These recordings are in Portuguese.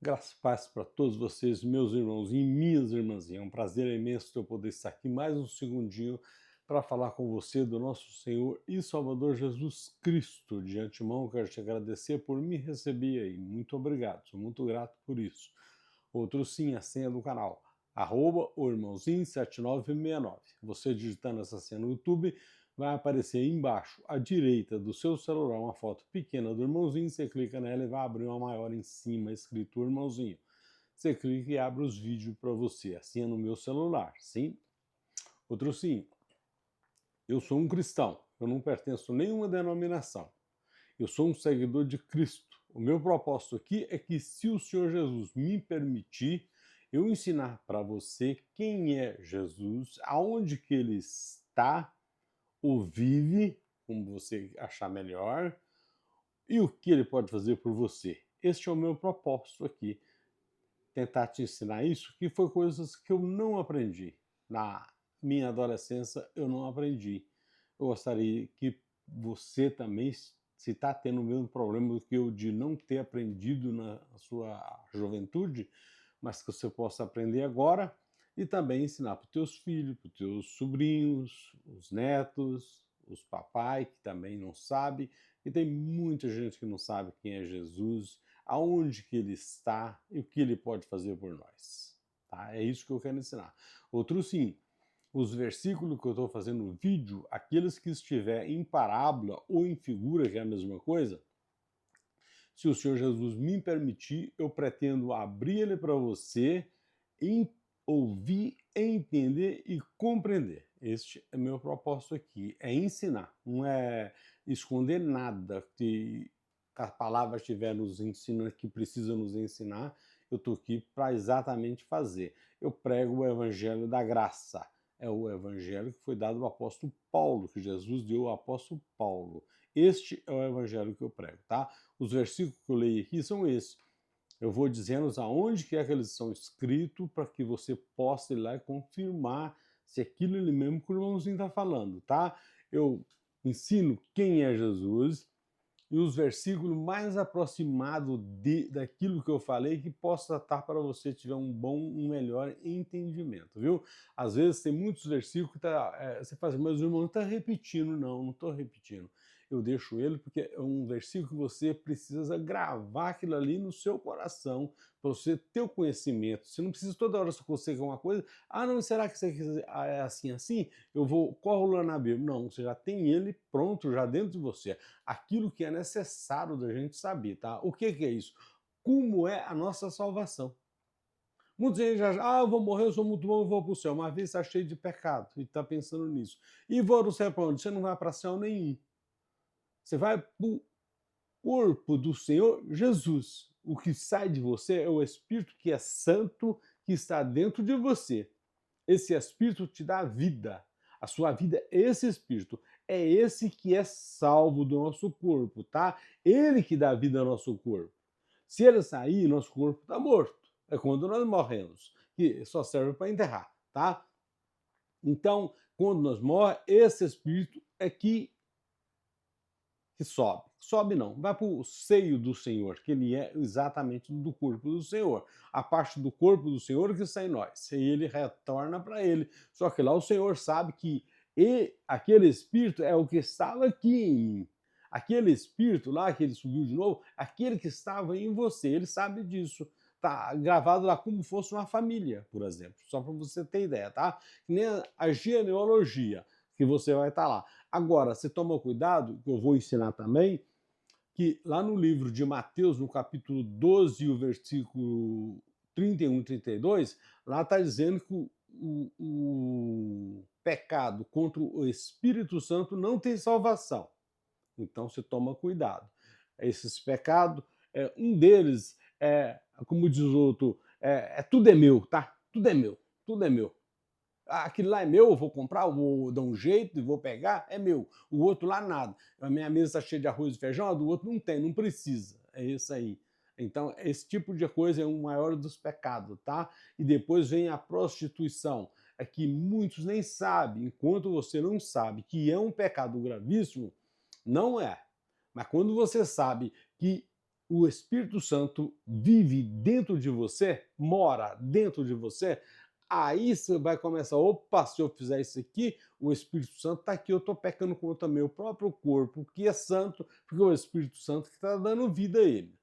Graças e paz para todos vocês, meus irmãos e minhas irmãzinhas. É um prazer imenso eu poder estar aqui mais um segundinho para falar com você do nosso Senhor e Salvador Jesus Cristo. De antemão, quero te agradecer por me receber aí. Muito obrigado, sou muito grato por isso. Outro sim, a senha do canal, o irmãozinho 7969. Você digitando essa senha no YouTube, vai aparecer aí embaixo, à direita do seu celular, uma foto pequena do irmãozinho, você clica nela e vai abrir uma maior em cima, escrito irmãozinho. Você clica e abre os vídeos para você, assim é no meu celular, sim? Outro sim, eu sou um cristão, eu não pertenço a nenhuma denominação. Eu sou um seguidor de Cristo. O meu propósito aqui é que, se o Senhor Jesus me permitir, eu ensinar para você quem é Jesus, aonde que ele está, ou vive, como você achar melhor, e o que ele pode fazer por você. Este é o meu propósito aqui, tentar te ensinar isso, que foi coisas que eu não aprendi. Na minha adolescência, eu não aprendi. Eu gostaria que você também, se está tendo o mesmo problema do que eu de não ter aprendido na sua juventude, mas que você possa aprender agora e também ensinar para os teus filhos, para os teus sobrinhos, os netos, os papai que também não sabe, e tem muita gente que não sabe quem é Jesus, aonde que ele está e o que ele pode fazer por nós. Tá? É isso que eu quero ensinar. Outro sim, os versículos que eu estou fazendo no vídeo, aqueles que estiver em parábola ou em figura, que é a mesma coisa, se o Senhor Jesus me permitir, eu pretendo abrir ele para você, ouvir, entender e compreender. Este é meu propósito aqui, é ensinar, não é esconder nada que a palavra estiver nos ensinando, que precisa nos ensinar, eu estou aqui para exatamente fazer. Eu prego o evangelho da graça, é o evangelho que foi dado ao apóstolo Paulo, que Jesus deu ao apóstolo Paulo. Este é o evangelho que eu prego, tá? Os versículos que eu leio aqui são esses. Eu vou dizendo aonde que é que eles são escritos para que você possa ir lá e confirmar se aquilo ali mesmo que o irmãozinho está falando, tá? Eu ensino quem é Jesus e os versículos mais aproximados daquilo que eu falei que possa estar para você tiver um melhor entendimento, viu? Às vezes tem muitos versículos que você fala assim, mas o irmão está repetindo. Não, não estou repetindo. Eu deixo ele porque é um versículo que você precisa gravar aquilo ali no seu coração para você ter o conhecimento. Você não precisa toda hora você conseguir uma coisa, não, será que você é assim, assim? Corro lá na Bíblia. Não, você já tem ele pronto, já dentro de você. Aquilo que é necessário da gente saber, tá? O que é isso? Como é a nossa salvação? Muitos já, eu vou morrer, eu sou muito bom, eu vou para o céu. Uma vez está cheio de pecado e está pensando nisso. E vou no céu para onde? Você não vai para céu nenhum. Você vai para o corpo do Senhor Jesus. O que sai de você é o Espírito que é santo, que está dentro de você. Esse Espírito te dá vida. A sua vida é esse Espírito. É esse que é salvo do nosso corpo, tá? Ele que dá vida ao nosso corpo. Se ele sair, nosso corpo está morto. É quando nós morremos, que só serve para enterrar, tá? Então, quando nós morremos, esse Espírito é que sobe. Sobe não, vai para o seio do Senhor, que ele é exatamente do corpo do Senhor. A parte do corpo do Senhor que está em nós. E ele retorna para ele. Só que lá o Senhor sabe que aquele Espírito é o que estava aqui em mim. Aquele Espírito lá, que ele subiu de novo, aquele que estava em você, ele sabe disso. Tá gravado lá como fosse uma família, por exemplo. Só para você ter ideia, tá? Que nem a genealogia que você vai estar lá. Agora, você toma cuidado, que eu vou ensinar também, que lá no livro de Mateus, no capítulo 12, o versículo 31 e 32, lá está dizendo que o pecado contra o Espírito Santo não tem salvação. Então, você toma cuidado. Esses pecados, um deles como diz o outro, tudo é meu, tá? Tudo é meu, tudo é meu. Aquilo lá é meu, eu vou comprar, eu vou dar um jeito e vou pegar, é meu. O outro lá, nada. A minha mesa está cheia de arroz e feijão, a do outro não tem, não precisa. É isso aí. Então, esse tipo de coisa é o maior dos pecados, tá? E depois vem a prostituição. É que muitos nem sabem, enquanto você não sabe que é um pecado gravíssimo, não é. Mas quando você sabe que o Espírito Santo vive dentro de você, mora dentro de você, aí você vai começar, opa, se eu fizer isso aqui, o Espírito Santo está aqui, eu estou pecando contra meu próprio corpo, que é santo, porque é o Espírito Santo que está dando vida a ele.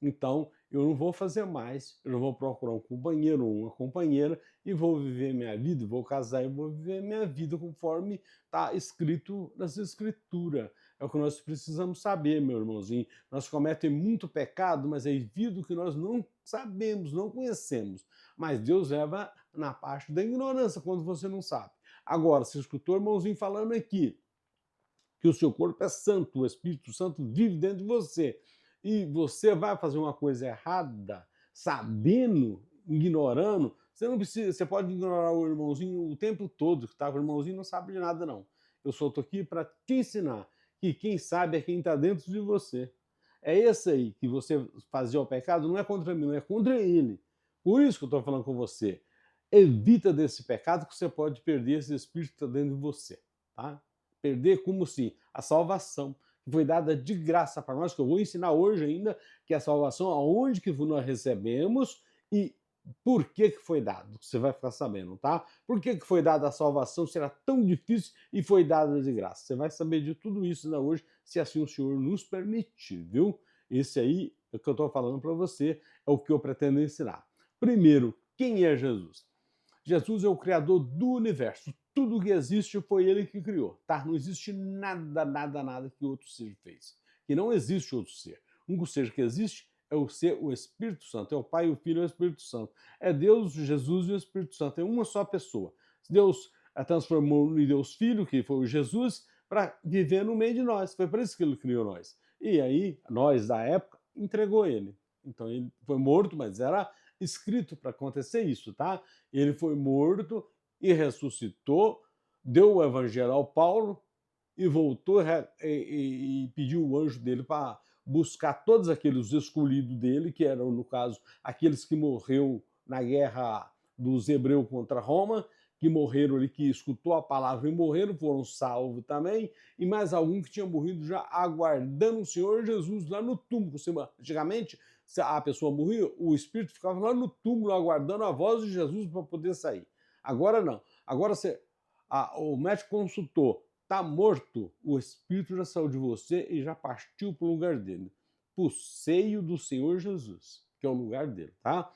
Então, eu não vou fazer mais, eu não vou procurar um companheiro ou uma companheira e vou viver minha vida, vou casar e vou viver minha vida conforme está escrito nas Escrituras. É o que nós precisamos saber, meu irmãozinho. Nós cometemos muito pecado, mas é devido que nós não sabemos, não conhecemos. Mas Deus leva na parte da ignorância quando você não sabe. Agora, você escutou o irmãozinho falando aqui que o seu corpo é santo, o Espírito Santo vive dentro de você, e você vai fazer uma coisa errada, sabendo, ignorando, você não precisa, você pode ignorar o irmãozinho o tempo todo, tá? O irmãozinho não sabe de nada, não. Eu só estou aqui para te ensinar que quem sabe é quem está dentro de você. É esse aí que você fazia o pecado, não é contra mim, não é contra ele. Por isso que eu estou falando com você. Evita desse pecado que você pode perder esse espírito que está dentro de você, tá? Perder como se a salvação que foi dada de graça para nós, que eu vou ensinar hoje ainda, que a salvação, aonde que nós recebemos e por que que foi dado, você vai ficar sabendo, tá? Por que que foi dada a salvação, será tão difícil e foi dada de graça? Você vai saber de tudo isso ainda hoje, se assim o Senhor nos permitir, viu? Esse aí, é o que eu estou falando para você, é o que eu pretendo ensinar. Primeiro, quem é Jesus? Jesus é o criador do universo. Tudo que existe foi ele que criou, tá? Não existe nada que outro ser fez. Que não existe outro ser. O único ser que existe é o ser, o Espírito Santo. É o Pai, o Filho e o Espírito Santo. É Deus, Jesus e o Espírito Santo. É uma só pessoa. Deus a transformou em Deus Filho, que foi o Jesus, para viver no meio de nós. Foi por isso que ele criou nós. E aí, nós da época, entregou ele. Então ele foi morto, mas era escrito para acontecer isso, tá? Ele foi morto e ressuscitou, deu o evangelho ao Paulo e voltou e pediu o anjo dele para buscar todos aqueles escolhidos dele, que eram, no caso, aqueles que morreu na guerra dos hebreus contra Roma, que morreram ali, que escutou a palavra e morreram, foram salvos também, e mais algum que tinha morrido já aguardando o Senhor Jesus lá no túmulo. Antigamente, se a pessoa morria, o espírito ficava lá no túmulo aguardando a voz de Jesus para poder sair. Agora não. Agora o médico consultou, está morto, o espírito já saiu de você e já partiu para o lugar dele, para o seio do Senhor Jesus, que é o lugar dele, tá?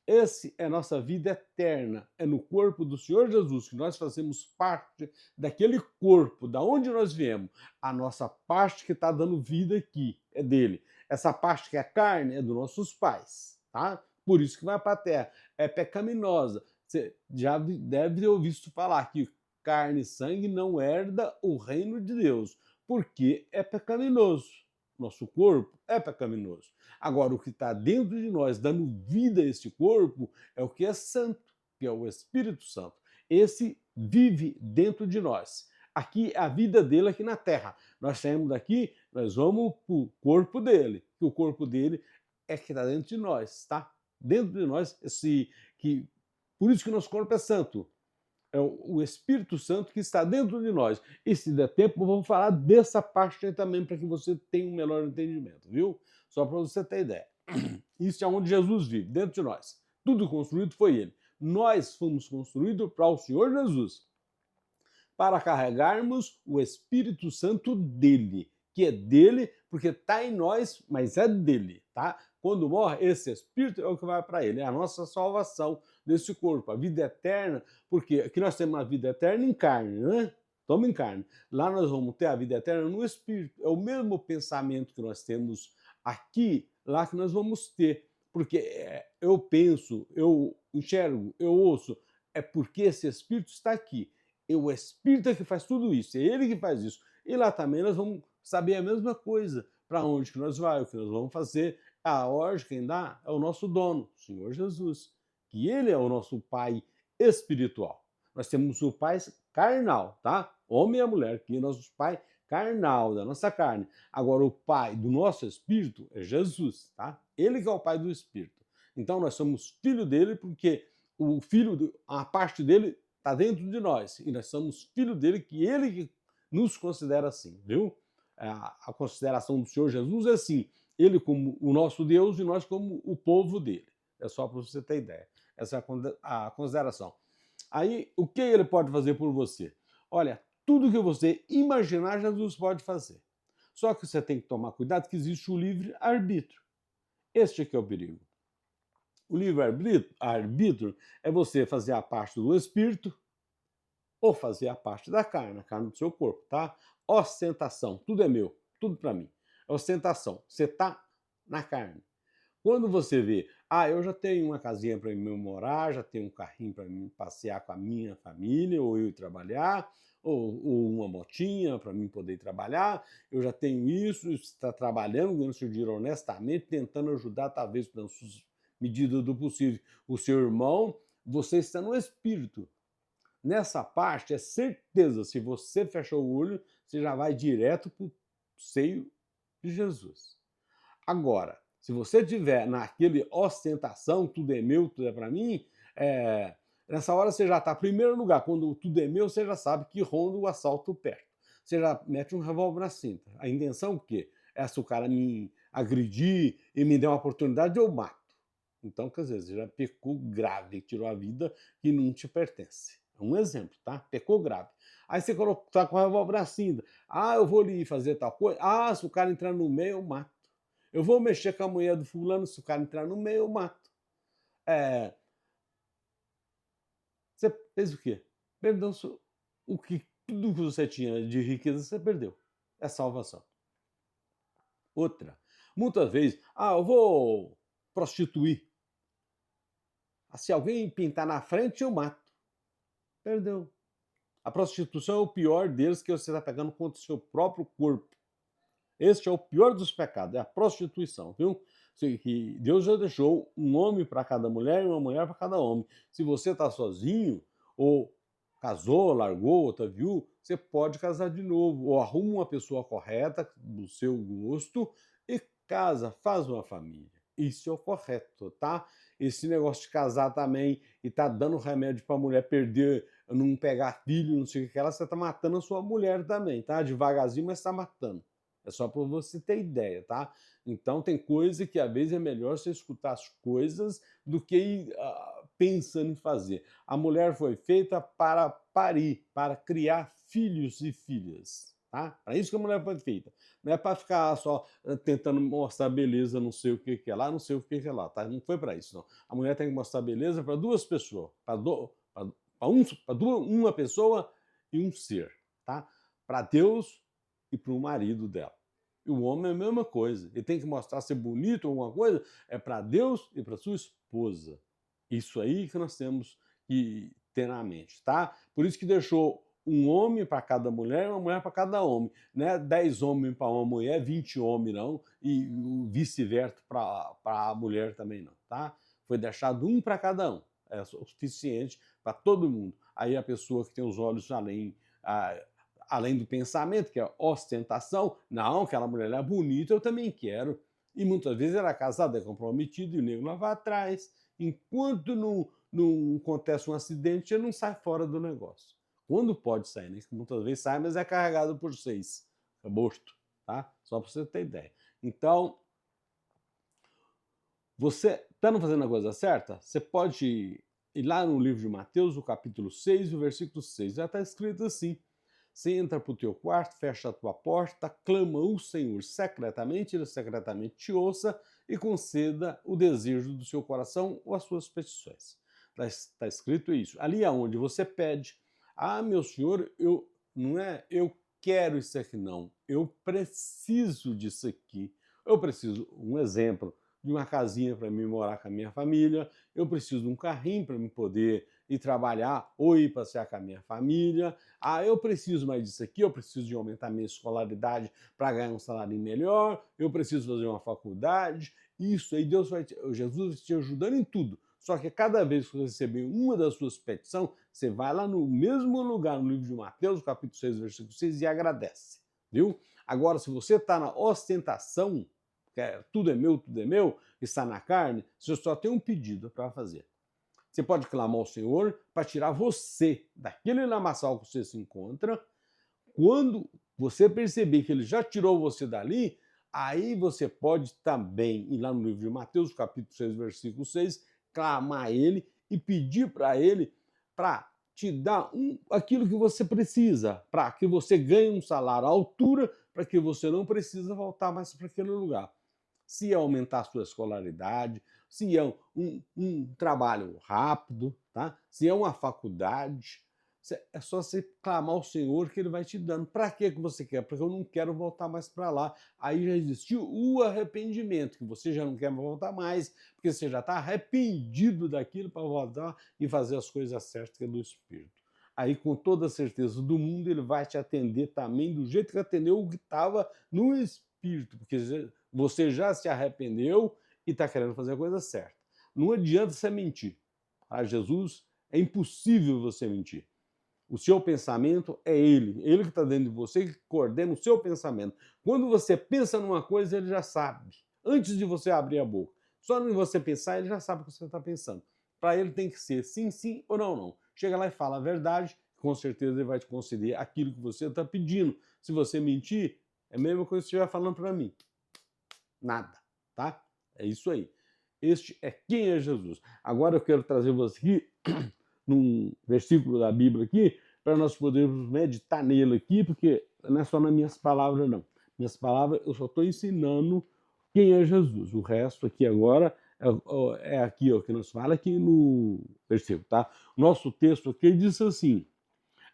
Esse é a nossa vida eterna, é no corpo do Senhor Jesus que nós fazemos parte daquele corpo, da onde nós viemos. A nossa parte que está dando vida aqui é dele. Essa parte que é carne é dos nossos pais, tá? Por isso que vai para a terra. É pecaminosa. Você já deve ter ouvido falar que carne e sangue não herda o reino de Deus, porque é pecaminoso. Nosso corpo é pecaminoso. Agora, o que está dentro de nós, dando vida a esse corpo, é o que é santo, que é o Espírito Santo. Esse vive dentro de nós. Aqui é a vida dele aqui na terra. Nós saímos daqui, nós vamos para o corpo dele, que o corpo dele é que está dentro de nós, tá? Dentro de nós, por isso que o nosso corpo é santo. É o Espírito Santo que está dentro de nós. E se der tempo, vamos falar dessa parte aí também, para que você tenha um melhor entendimento, viu? Só para você ter ideia. Isso é onde Jesus vive, dentro de nós. Tudo construído foi ele. Nós fomos construídos para o Senhor Jesus, para carregarmos o Espírito Santo dele, que é dele, porque está em nós, mas é dele, tá? Quando morre, esse Espírito é o que vai para ele, é a nossa salvação desse corpo, a vida eterna, porque aqui nós temos a vida eterna em carne, né? Estamos em carne. Lá nós vamos ter a vida eterna no Espírito. É o mesmo pensamento que nós temos aqui, lá que nós vamos ter. Porque eu penso, eu enxergo, eu ouço, é porque esse Espírito está aqui. E o Espírito é que faz tudo isso, é ele que faz isso. E lá também nós vamos saber a mesma coisa. Para onde que nós vamos, o que nós vamos fazer. A ordem quem dá é o nosso dono, o Senhor Jesus. Que ele é o nosso pai espiritual. Nós temos o pai carnal, tá? Homem e a mulher, que é nosso pai carnal, da nossa carne. Agora, o pai do nosso espírito é Jesus, tá? Ele que é o pai do espírito. Então, nós somos filho dele porque o filho, a parte dele está dentro de nós. E nós somos filho dele, que ele que nos considera assim, viu? A consideração do Senhor Jesus é assim, Ele como o nosso Deus e nós como o povo dele. É só para você ter ideia. Essa é a consideração. Aí, o que ele pode fazer por você? Olha, tudo que você imaginar, Jesus pode fazer. Só que você tem que tomar cuidado que existe o livre-arbítrio. Este aqui é o perigo. O livre-arbítrio é você fazer a parte do espírito ou fazer a parte da carne, a carne do seu corpo, tá? Ostentação, tudo é meu, tudo para mim. Ostentação, você tá na carne. Quando você vê, eu já tenho uma casinha para mim morar, já tenho um carrinho para mim passear com a minha família, ou eu ir trabalhar, ou uma motinha para mim poder trabalhar, eu já tenho isso, está trabalhando, ganhando seu dinheiro honestamente, tentando ajudar, talvez, nas suas medidas do possível, o seu irmão, você está no espírito. Nessa parte, é certeza, se você fechou o olho, você já vai direto para o seio de Jesus. Agora, se você tiver naquele ostentação, tudo é meu, tudo é para mim, nessa hora você já está, em primeiro lugar, quando tudo é meu, você já sabe que ronda o assalto perto. Você já mete um revólver na cinta. A intenção o quê? É se o cara me agredir e me der uma oportunidade, eu mato. Então, quer dizer, você já pecou grave, tirou a vida que não te pertence. É um exemplo, tá? Pecou grave. Aí você está com o revólver na cinta. Eu vou ali fazer tal coisa. Se o cara entrar no meio, eu mato. Eu vou mexer com a mulher do fulano, se o cara entrar no meio, eu mato. Você fez o quê? Perdeu tudo que você tinha de riqueza, você perdeu. É salvação. Outra. Muitas vezes, eu vou prostituir. Se alguém pintar na frente, eu mato. Perdeu. A prostituição é o pior deles, que você está pegando contra o seu próprio corpo. Este é o pior dos pecados, é a prostituição, viu? Deus já deixou um homem para cada mulher e uma mulher para cada homem. Se você está sozinho, ou casou, largou, outra viu, você pode casar de novo, ou arruma uma pessoa correta, do seu gosto, e casa, faz uma família. Isso é o correto, tá? Esse negócio de casar também e tá dando remédio para a mulher perder, não pegar filho, não sei o que ela, você tá matando a sua mulher também, tá? Devagarzinho, mas tá matando. É só para você ter ideia, tá? Então tem coisa que às vezes é melhor você escutar as coisas do que ir pensando em fazer. A mulher foi feita para parir, para criar filhos e filhas, tá? Para isso que a mulher foi feita. Não é para ficar só tentando mostrar beleza, não sei o que é lá, não sei o que é lá, tá? Não foi para isso, não. A mulher tem que mostrar beleza para duas pessoas, para uma pessoa e um ser, tá? Para Deus e para o marido dela. E o homem é a mesma coisa. Ele tem que mostrar ser bonito ou alguma coisa, é para Deus e para sua esposa. Isso aí que nós temos que ter na mente, tá? Por isso que deixou um homem para cada mulher e uma mulher para cada homem. Não é 10 homens para uma mulher, 20 homens não, e vice-versa para a mulher também não, tá? Foi deixado um para cada um. É o suficiente para todo mundo. Aí a pessoa que tem os olhos além do pensamento, que é a ostentação, não, aquela mulher é bonita, eu também quero. E muitas vezes ela é casada, é comprometida, e o nego lá vai atrás. Enquanto não acontece um acidente, ele não sai fora do negócio. Quando pode sair, né? Muitas vezes sai, mas é carregado por 6. É morto, tá? Só para você ter ideia. Então, você está fazendo a coisa certa? Você pode ir lá no livro de Mateus, o capítulo 6, o versículo 6. Já está escrito assim: você entra para o teu quarto, fecha a tua porta, clama o Senhor secretamente, ele secretamente te ouça e conceda o desejo do seu coração ou as suas petições. Está escrito isso. Ali aonde você pede, meu Senhor, eu quero isso aqui não, eu preciso disso aqui. Eu preciso, um exemplo, de uma casinha para mim morar com a minha família, eu preciso de um carrinho para me poder ir trabalhar ou ir passear com a minha família, eu preciso mais disso aqui, eu preciso de aumentar minha escolaridade para ganhar um salário melhor, eu preciso fazer uma faculdade, isso aí Jesus vai te ajudando em tudo. Só que cada vez que você receber uma das suas petições, você vai lá no mesmo lugar, no livro de Mateus, capítulo 6, versículo 6, e agradece, viu? Agora, se você está na ostentação, tudo é meu, está na carne, você só tem um pedido para fazer. Você pode clamar ao Senhor para tirar você daquele lamaçal que você se encontra. Quando você perceber que Ele já tirou você dali, Aí você pode também ir lá no livro de Mateus, capítulo 6, versículo 6, clamar a ele e pedir para ele para te dar aquilo que você precisa, para que você ganhe um salário à altura, para que você não precise voltar mais para aquele lugar. Se é aumentar a sua escolaridade, se é um trabalho rápido, tá? Se é uma faculdade, é só você clamar ao Senhor que Ele vai te dando. Para que você quer? Porque eu não quero voltar mais para lá. Aí já existiu o arrependimento, que você já não quer voltar mais, porque você já está arrependido daquilo para voltar e fazer as coisas certas que é do Espírito. Aí, com toda a certeza do mundo, Ele vai te atender também do jeito que atendeu o que estava no Espírito, porque você já se arrependeu e está querendo fazer a coisa certa. Não adianta você mentir. Para Jesus é impossível você mentir. O seu pensamento é ele que está dentro de você, que coordena o seu pensamento. Quando você pensa numa coisa, ele já sabe, antes de você abrir a boca. Só de você pensar, ele já sabe o que você está pensando. Para ele tem que ser sim, sim ou não, não. Chega lá e fala a verdade, com certeza ele vai te conceder aquilo que você está pedindo. Se você mentir, é a mesma coisa que você estiver falando para mim. Nada, tá? É isso aí. Este é quem é Jesus. Agora eu quero trazer você aqui num versículo da Bíblia aqui, para nós podermos meditar nele aqui, porque não é só nas minhas palavras, não. Minhas palavras, eu só estou ensinando quem é Jesus. O resto aqui agora é aqui, ó, que nos fala aqui no versículo, tá? Nosso texto aqui diz assim: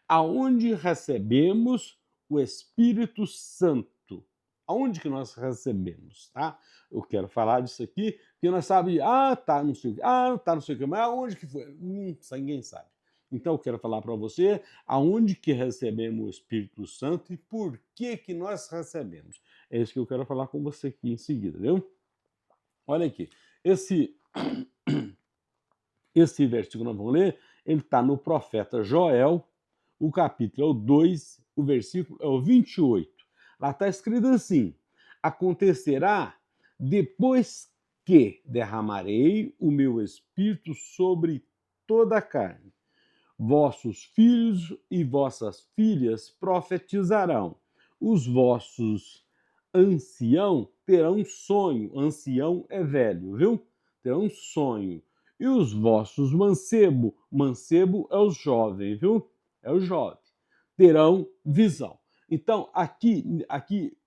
aonde recebemos o Espírito Santo. Aonde que nós recebemos, tá? Eu quero falar disso aqui, porque nós sabemos, tá, não sei o que, tá, não sei o que, mas aonde que foi? Ninguém sabe. Então eu quero falar para você aonde que recebemos o Espírito Santo e por que que nós recebemos. É isso que eu quero falar com você aqui em seguida, viu? Olha aqui, esse versículo que nós vamos ler, ele está no profeta Joel, o capítulo é o 2, o versículo é o 28. Lá está escrito assim: acontecerá depois que derramarei o meu espírito sobre toda a carne. Vossos filhos e vossas filhas profetizarão. Os vossos anciãos terão sonho. Ancião é velho, viu? Terão sonho. E os vossos mancebo é o jovem, viu? É o jovem. Terão visão. Então, aqui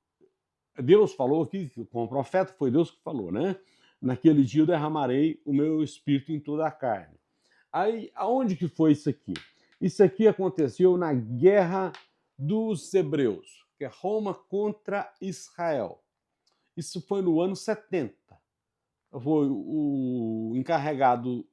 Deus falou aqui, com o profeta, foi Deus que falou, né? Naquele dia eu derramarei o meu espírito em toda a carne. Aí, aonde que foi isso aqui? Isso aqui aconteceu na Guerra dos Hebreus, que é Roma contra Israel. Isso foi no ano 70. Foi o encarregado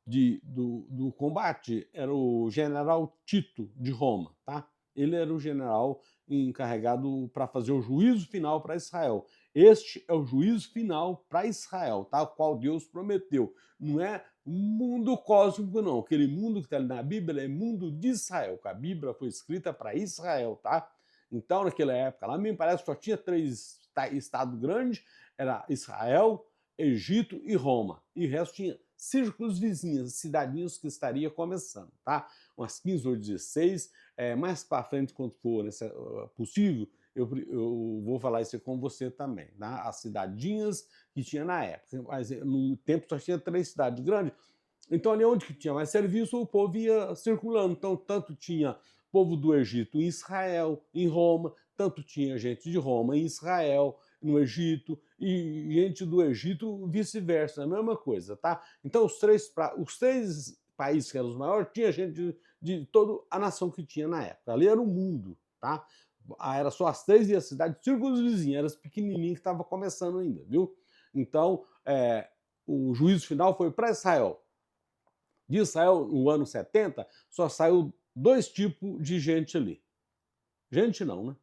do combate, era o general Tito de Roma, tá? Ele era o general encarregado para fazer o juízo final para Israel. Este é o juízo final para Israel, tá? O qual Deus prometeu. Não é mundo cósmico, não. Aquele mundo que está ali na Bíblia é mundo de Israel, que a Bíblia foi escrita para Israel, tá? Então, naquela época lá, me parece que só tinha 3 estados grandes, era Israel, Egito e Roma. E o resto tinha círculos vizinhos, cidadinhos que estaria começando, tá? Umas 15 ou 16, mais para frente, quando for possível, eu vou falar isso com você também, tá? As cidadinhas que tinha na época, mas no tempo só tinha 3 cidades grandes, então ali onde que tinha mais serviço, o povo ia circulando, então tanto tinha povo do Egito em Israel, em Roma, tanto tinha gente de Roma em Israel, no Egito, e gente do Egito vice-versa, a mesma coisa, tá? Então os três países que eram os maiores, tinha gente de toda a nação que tinha na época. Ali era o mundo, tá? Era só as 3 e a cidade, círculos vizinhos, era as pequenininhas que estava começando ainda, viu? Então, o juízo final foi para Israel. De Israel, no ano 70, só saiu 2 tipos de gente ali. Gente não, né?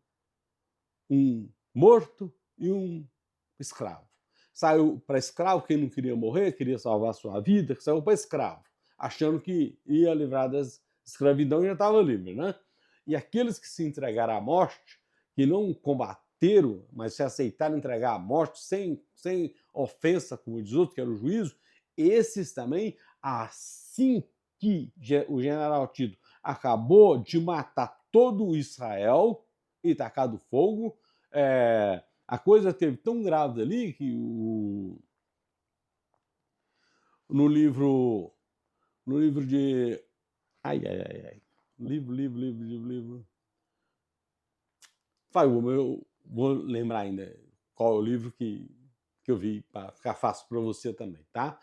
Um morto e um escravo. Saiu para escravo, quem não queria morrer, queria salvar a sua vida, saiu para escravo, achando que ia livrar da escravidão e já estava livre, né? E aqueles que se entregaram à morte, que não combateram, mas se aceitaram entregar à morte sem ofensa, como diz outro, que era o juízo, esses também, assim que o general Tito acabou de matar todo o Israel e tacado fogo, A coisa teve tão grave ali que no livro, no livro de... Ai, ai, ai, ai. Livro. Eu vou lembrar ainda qual é o livro que eu vi, para ficar fácil para você também, tá?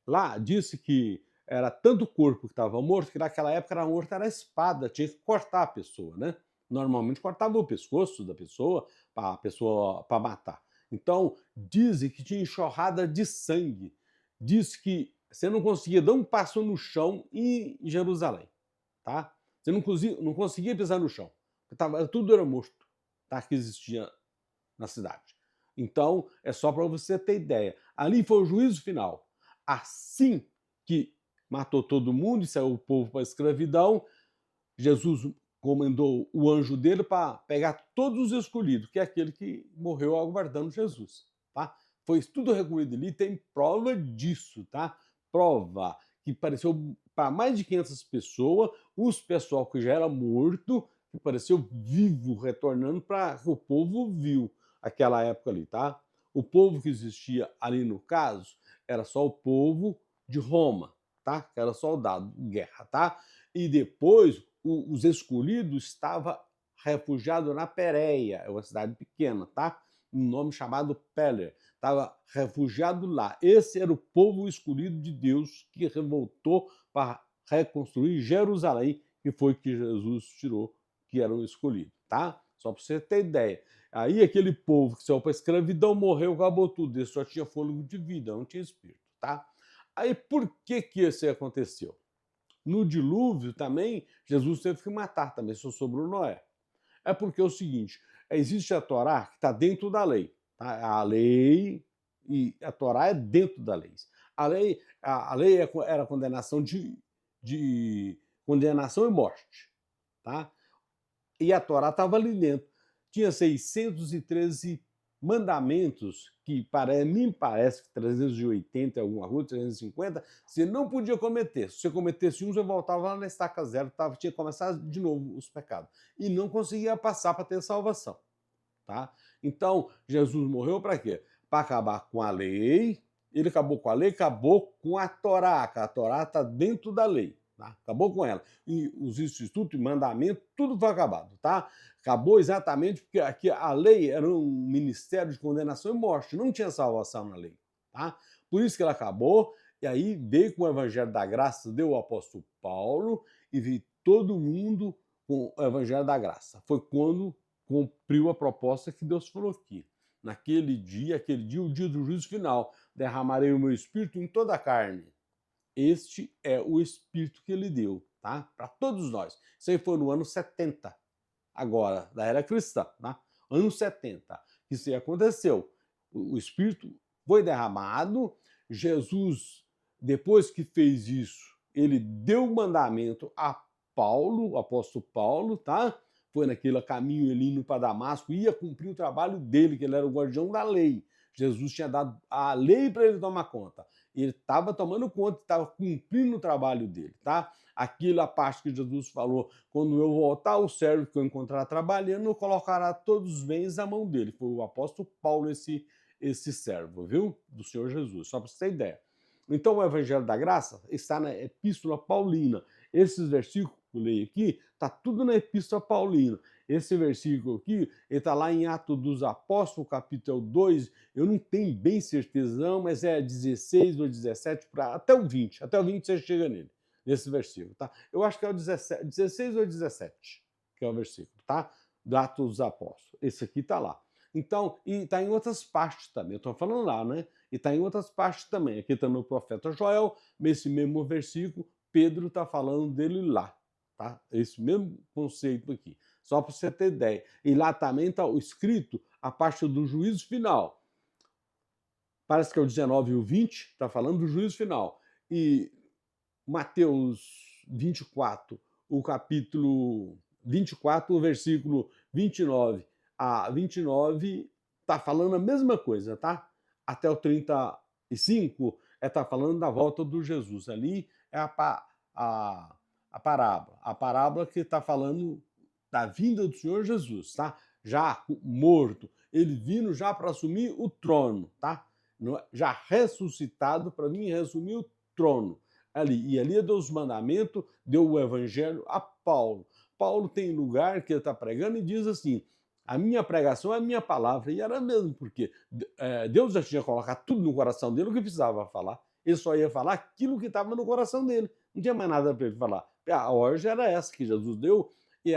Lá disse que era tanto o corpo que estava morto, que naquela época era morto, era a espada, tinha que cortar a pessoa, né? Normalmente cortava o pescoço da pessoa para matar. Então, dizem que tinha enxurrada de sangue. Diz que você não conseguia dar um passo no chão em Jerusalém, tá? Você não conseguia pisar no chão. Tudo era morto, tá? Que existia na cidade. Então, é só para você ter ideia. Ali foi o juízo final. Assim que matou todo mundo e saiu o povo para a escravidão, Jesus comandou o anjo dele para pegar todos os escolhidos, que é aquele que morreu aguardando Jesus, tá? Foi tudo recolhido ali, tem prova disso, tá? Prova que apareceu para mais de 500 pessoas, os pessoal que já era morto, que apareceu vivo, retornando para o povo viu aquela época ali, tá? O povo que existia ali no caso era só o povo de Roma, tá? Que era soldado, guerra, tá? E depois os escolhidos estavam refugiados na Pérea, é uma cidade pequena, tá? Um nome chamado Péler. Estava refugiado lá. Esse era o povo escolhido de Deus que revoltou para reconstruir Jerusalém, que foi que Jesus tirou, que eram escolhidos, tá? Só para você ter ideia. Aí aquele povo que saiu para a escravidão morreu, acabou tudo. Ele só tinha fôlego de vida, não tinha espírito, tá? Aí por que isso aconteceu? No dilúvio também, Jesus teve que matar também, só sobrou Noé. É porque é o seguinte, existe a Torá que está dentro da lei. Tá? A lei e a Torá é dentro da lei. A lei era condenação de condenação e morte. Tá? E a Torá estava ali dentro. Tinha 613 mandamentos, que me parece que 380 alguma coisa, 350, você não podia cometer. Se você cometesse um, você voltava lá na estaca zero, tinha que começar de novo os pecados. E não conseguia passar para ter salvação. Tá? Então, Jesus morreu para quê? Para acabar com a lei. Ele acabou com a lei, acabou com a Torá. A Torá está dentro da lei. Tá? Acabou com ela. E os institutos e mandamentos, tudo foi acabado. Tá? Acabou exatamente porque aqui a lei era um ministério de condenação e morte. Não tinha salvação na lei. Tá? Por isso que ela acabou. E aí veio com o Evangelho da Graça, deu o apóstolo Paulo e veio todo mundo com o Evangelho da Graça. Foi quando cumpriu a proposta que Deus falou aqui. Aquele dia, o dia do juízo final, derramarei o meu espírito em toda a carne. Este é o espírito que ele deu, tá? Para todos nós. Isso aí foi no ano 70, agora, da era cristã, tá? Ano 70, isso aí aconteceu. O espírito foi derramado, Jesus, depois que fez isso, ele deu o mandamento a Paulo, o apóstolo Paulo, tá? Foi naquele caminho ele indo para Damasco, ia cumprir o trabalho dele, que ele era o guardião da lei. Jesus tinha dado a lei para ele tomar conta. Ele estava tomando conta, estava cumprindo o trabalho dele, tá? Aquilo, a parte que Jesus falou, quando eu voltar, o servo que eu encontrar trabalhando, colocará todos os bens na mão dele. Foi o apóstolo Paulo esse servo, viu? Do Senhor Jesus, só para você ter ideia. Então, o Evangelho da Graça está na Epístola Paulina. Esses versículos que eu leio aqui, está tudo na Epístola Paulina. Esse versículo aqui, ele está lá em Atos dos Apóstolos, capítulo 2, eu não tenho bem certeza não, mas é 16 ou 17, até o 20 você chega nele, nesse versículo, tá? Eu acho que é o 17, 16 ou 17, que é o versículo, tá? Do Atos dos Apóstolos. Esse aqui está lá. Então, e está em outras partes também, eu estou falando lá, né? E está em outras partes também. Aqui está no profeta Joel, nesse mesmo versículo, Pedro está falando dele lá, tá? Esse mesmo conceito aqui, só para você ter ideia. E lá também está escrito a parte do juízo final. Parece que é o 19 e o 20, está falando do juízo final. E Mateus 24, o capítulo 24, o versículo 29 a 29, está falando a mesma coisa, tá? Até o 35, está falando da volta do Jesus. Ali é a parábola. A parábola que está falando da vinda do Senhor Jesus, tá? já morto, ele vindo já para assumir o trono, tá? Já ressuscitado para vir assumir o trono. Ali, e ali deu os mandamentos, deu o evangelho a Paulo. Paulo tem lugar que ele está pregando e diz assim: a minha pregação é a minha palavra. E era mesmo, porque Deus já tinha colocado tudo no coração dele, o que precisava falar. Ele só ia falar aquilo que estava no coração dele. Não tinha mais nada para ele falar. A ordem era essa que Jesus deu, e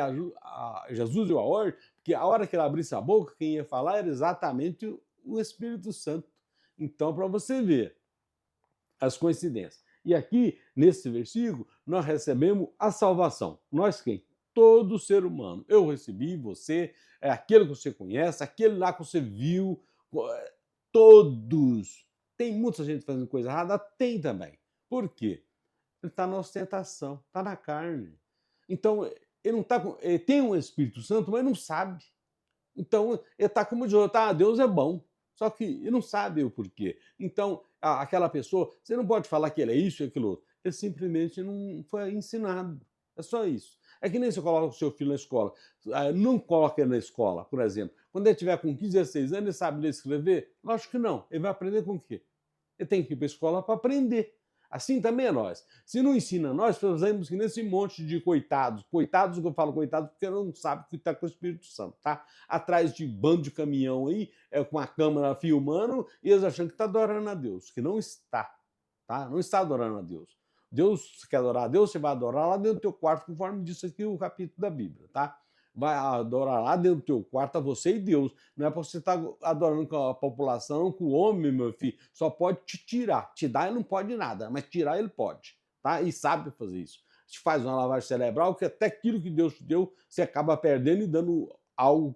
Jesus deu a ordem, porque a hora que ele abrisse a boca, quem ia falar era exatamente o Espírito Santo. Então, para você ver as coincidências. E aqui, nesse versículo, nós recebemos a salvação. Nós quem? Todo ser humano. Eu recebi, você, é aquele que você conhece, aquele lá que você viu, todos. Tem muita gente fazendo coisa errada? Tem também. Por quê? Ele está na ostentação, está na carne. Então, ele não tá, ele tem um Espírito Santo, mas não sabe. Então, ele está como de outro, Deus é bom. Só que ele não sabe o porquê. Então, aquela pessoa, você não pode falar que ele é isso e aquilo outro. Ele simplesmente não foi ensinado. É só isso. É que nem você coloca o seu filho na escola. Não coloca ele na escola, por exemplo. Quando ele tiver com 15, 16 anos, ele sabe ler e escrever? Lógico que não. Ele vai aprender com o quê? Ele tem que ir para a escola para aprender. Assim também é nós. Se não ensina nós, fazemos que nesse monte de coitados. Coitados, que eu falo coitados, porque não sabe que está com o Espírito Santo, tá? Atrás de bando de caminhão aí, com a câmera filmando, e eles achando que está adorando a Deus, que não está, tá? Não está adorando a Deus. Deus, você quer adorar a Deus, você vai adorar lá dentro do teu quarto, conforme disse aqui o capítulo da Bíblia, tá? Vai adorar lá dentro do teu quarto a você e Deus. Não é para você estar adorando com a população, com o homem, meu filho. Só pode te tirar. Te dar ele não pode nada, mas tirar ele pode, tá? E sabe fazer isso. Te faz uma lavagem cerebral que até aquilo que Deus te deu, você acaba perdendo e dando algo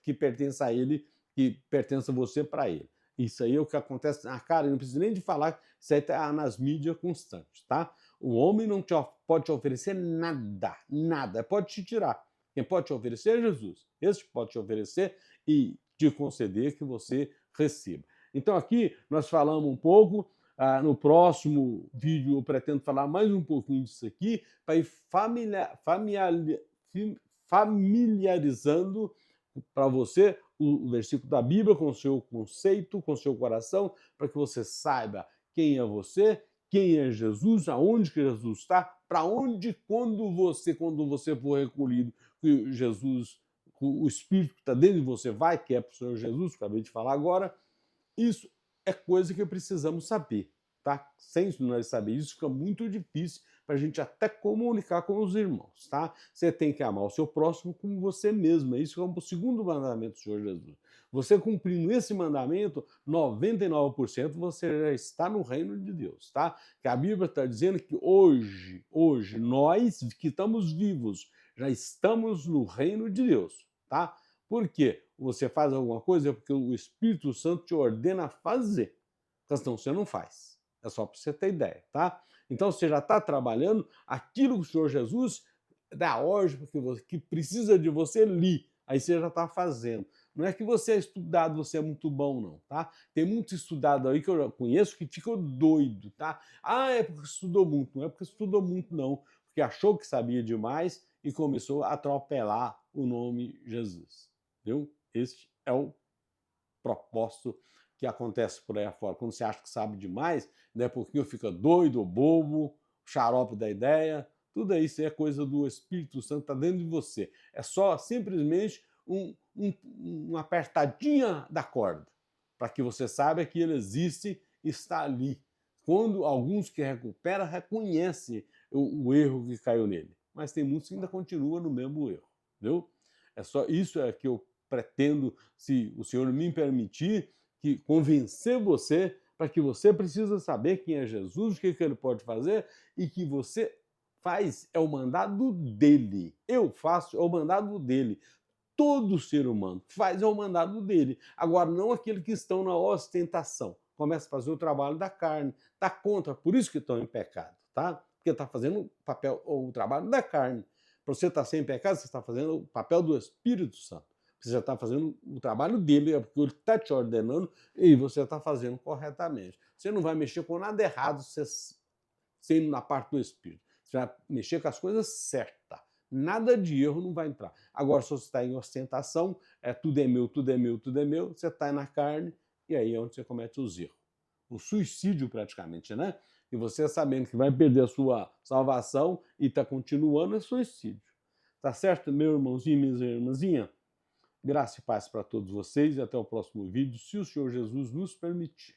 que pertence a ele, que pertence a você para ele. Isso aí é o que acontece. Cara, não precisa nem de falar, isso aí está nas mídias constantes, tá? O homem não pode te oferecer nada, nada, pode te tirar. Quem pode te oferecer é Jesus. Esse pode te oferecer e te conceder que você receba. Então aqui nós falamos um pouco, no próximo vídeo eu pretendo falar mais um pouquinho disso aqui, para ir familiarizando para você o versículo da Bíblia com o seu conceito, com o seu coração, para que você saiba quem é você, quem é Jesus, aonde que Jesus está, para onde, quando você for recolhido, que Jesus, o Espírito que está dentro de você vai, que é para o Senhor Jesus, que eu acabei de falar agora, isso é coisa que precisamos saber, tá? Sem nós saber isso, fica muito difícil para a gente até comunicar com os irmãos, tá? Você tem que amar o seu próximo como você mesmo. Isso é o segundo mandamento do Senhor Jesus. Você cumprindo esse mandamento, 99% você já está no reino de Deus, tá? Que a Bíblia está dizendo que hoje, nós que estamos vivos, já estamos no reino de Deus, tá? Por quê? Você faz alguma coisa porque o Espírito Santo te ordena a fazer. Porque senão você não faz. É só para você ter ideia, tá? Então você já está trabalhando aquilo que o Senhor Jesus dá ordem que precisa de você ali. Aí você já está fazendo. Não é que você é estudado, você é muito bom, não, tá? Tem muito estudado aí que eu conheço que ficou doido, tá? É porque estudou muito. Não é porque estudou muito, não. Porque achou que sabia demais e começou a atropelar o nome Jesus. Viu? Este é o propósito que acontece por aí afora. Quando você acha que sabe demais, né, porque fica doido, bobo, xarope da ideia, tudo isso é coisa do Espírito Santo, está dentro de você. É só simplesmente uma apertadinha da corda, para que você saiba que ele existe e está ali. Quando alguns que recuperam reconhecem o erro que caiu nele. Mas tem muitos que ainda continuam no mesmo erro, viu? É só isso que eu pretendo, se o Senhor me permitir, que convencer você para que você precisa saber quem é Jesus, o que ele pode fazer e que você faz é o mandado dele. Eu faço é o mandado dele. Todo ser humano faz é o mandado dele. Agora, não aqueles que estão na ostentação. Começa a fazer o trabalho da carne, está contra, por isso que estão em pecado, tá? Porque está fazendo o trabalho da carne. Para você estar sem pecado, você está fazendo o papel do Espírito Santo. Você já está fazendo o trabalho dele, é porque ele está te ordenando e você está fazendo corretamente. Você não vai mexer com nada errado sendo na parte do Espírito. Você vai mexer com as coisas certas. Nada de erro não vai entrar. Agora, se você está em ostentação, tudo é meu, tudo é meu, tudo é meu, você está na carne, e aí é onde você comete os erros. O suicídio, praticamente, né? E você sabendo que vai perder a sua salvação e está continuando, é suicídio. Tá certo, meu irmãozinho e minha irmãzinha? Graça e paz para todos vocês e até o próximo vídeo, se o Senhor Jesus nos permitir.